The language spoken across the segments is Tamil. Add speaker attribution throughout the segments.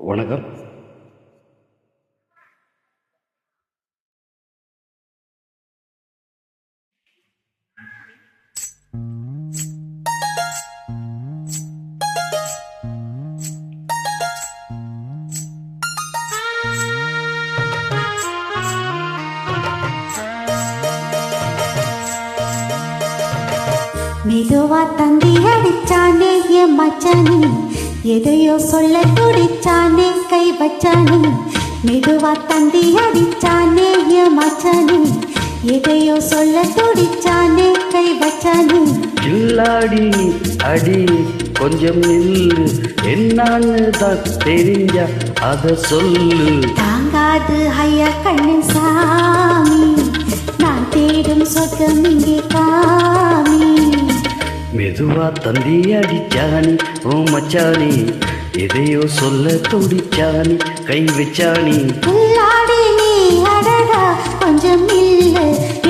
Speaker 1: வணக்கம்.
Speaker 2: மெதுவா தந்தி அடிச்சானே என் மச்சானே, எதையோ சொல்ல துடிச்சானே கை வச்சானே. மெதுவா தந்தி அடிச்சானே என் மச்சானே, எதையோ சொல்ல துடிச்சானே கை வச்சானே.
Speaker 1: கில்லாடி அடி கொஞ்சம் நில்லு, என்னான்னு தான் தெரிஞ்சா அத சொல்லு.
Speaker 2: தாங்காது ஐயா கண்ணு சாமி, நான் தேடும் சொர்க்கம் இங்கே காமி.
Speaker 1: மெதுவா தந்தி அடிச்சானி ஓ மச்சானி, எதையோ சொல்ல துடிச்சானி கை வச்சானி.
Speaker 2: கில்லாடி நீ அடடா கொஞ்சம் நில்லு,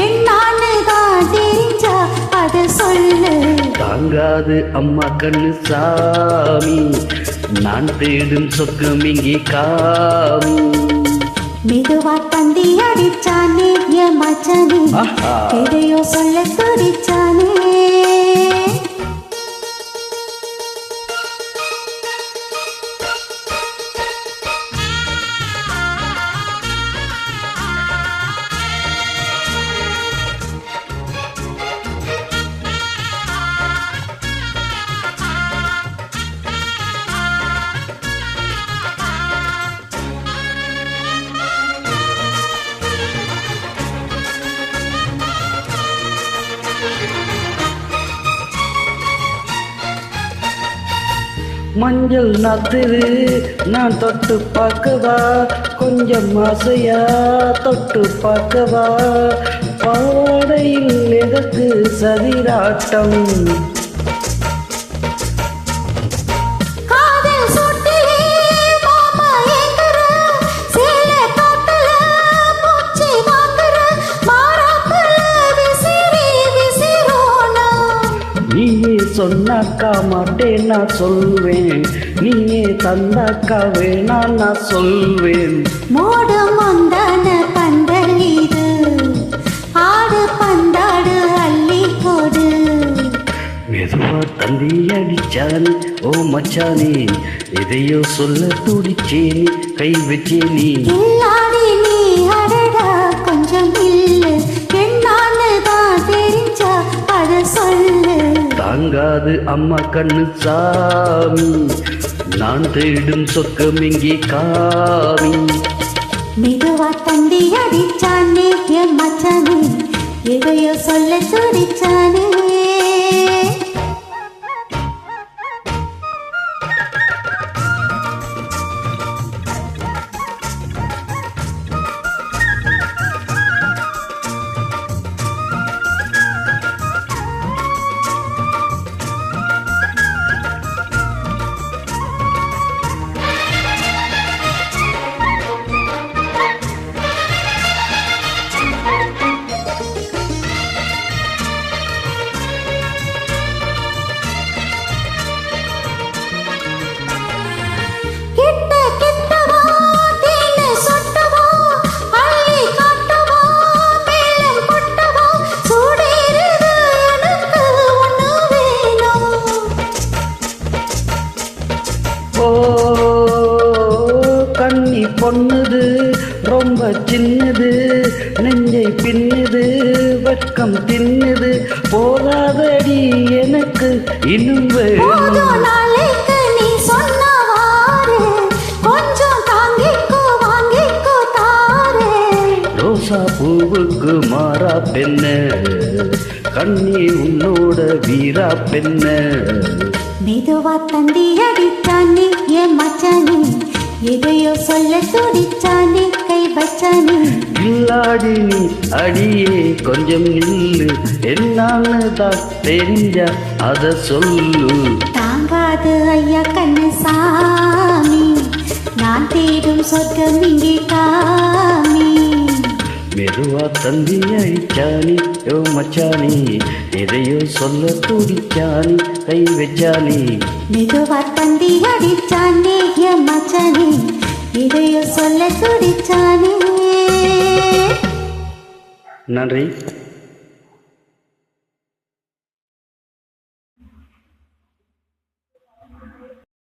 Speaker 2: என்னான்னு தான் தெரிஞ்சா அத சொல்லு.
Speaker 1: தாங்காது அம்மா கண்ணு சாமி, நான் தேடும் சொர்க்கம் இங்கே காமி.
Speaker 2: மெதுவா தந்தி அடிச்சானே என் மச்சானே, எதையோ சொல்ல துடிச்சானே.
Speaker 1: மஞ்சள் நாத்துது நான் தொட்டு பார்க்கவா, கொஞ்சம் ஆசையா தொட்டு பார்க்கவா. பாடையில் எதற்கு சதிராட்டம், நீயே சொன்னாக்கா மாட்டேன் நான் சொல்வேன், நீயே தந்தாக்கா வேணா நான் சொல்வேன்.
Speaker 2: மோடும் வந்தான பந்தல் இது, ஆடு பந்தாடு அள்ளி கொடு.
Speaker 1: மெதுவா தந்தி அடிச்சானி ஓ மச்சானி, எதையோ சொல்ல துடிச்சேனி கை வச்சேனி.
Speaker 2: கில்லாடி நீ அடடா கொஞ்சம் இல்லு, என்னான்னு தான் தெரிஞ்சா அத சொல்லு.
Speaker 1: தாங்காது அம்மா கண்ணு சாமி, நான் தேடும் சொர்க்கம் இங்கே காமி.
Speaker 2: மெதுவா தந்தி அடிச்சானே என் மச்சானே, எதையோ சொல்ல துடிச்சானே.
Speaker 1: கண்ணி பொண்ணுது ரொம்ப சின்னது, நெஞ்சை பின்னுது வெட்கம் தின்னுது. போதாதடி எனக்கு இன்னும் வேணும்.
Speaker 2: நீ சொன்னவாறு கொஞ்சம் தாங்கிக்கோ வாங்கிக்கோ தாரே.
Speaker 1: ரோசா பூவுக்கு மாறா பெண்ண, கண்ணி உன்னோட வீரா பெண்ண.
Speaker 2: மெதுவா தந்தி அடிச்சானே என் மச்சானே, எதையோ சொல்ல துடிச்சானே கை வச்சானே.
Speaker 1: கில்லாடி நீ அடியே கொஞ்சம் நில்லு, என்னான்னு தான் தெரிஞ்சா அத சொல்லு.
Speaker 2: தாங்காது ஐயா கண்ணு சாமி, நான் தேடும் சொர்க்கம் இங்கே காமி.
Speaker 1: மெதுவா தந்தி அடிச்சானி ஓ மச்சானி, எதையோ சொல்ல துடிச்சானி கை வச்சானி.
Speaker 2: மெதுவா தந்தி அடிச்சானே என் மச்சானே, எதையோ சொல்ல துடிச்சானே.
Speaker 1: நன்றி.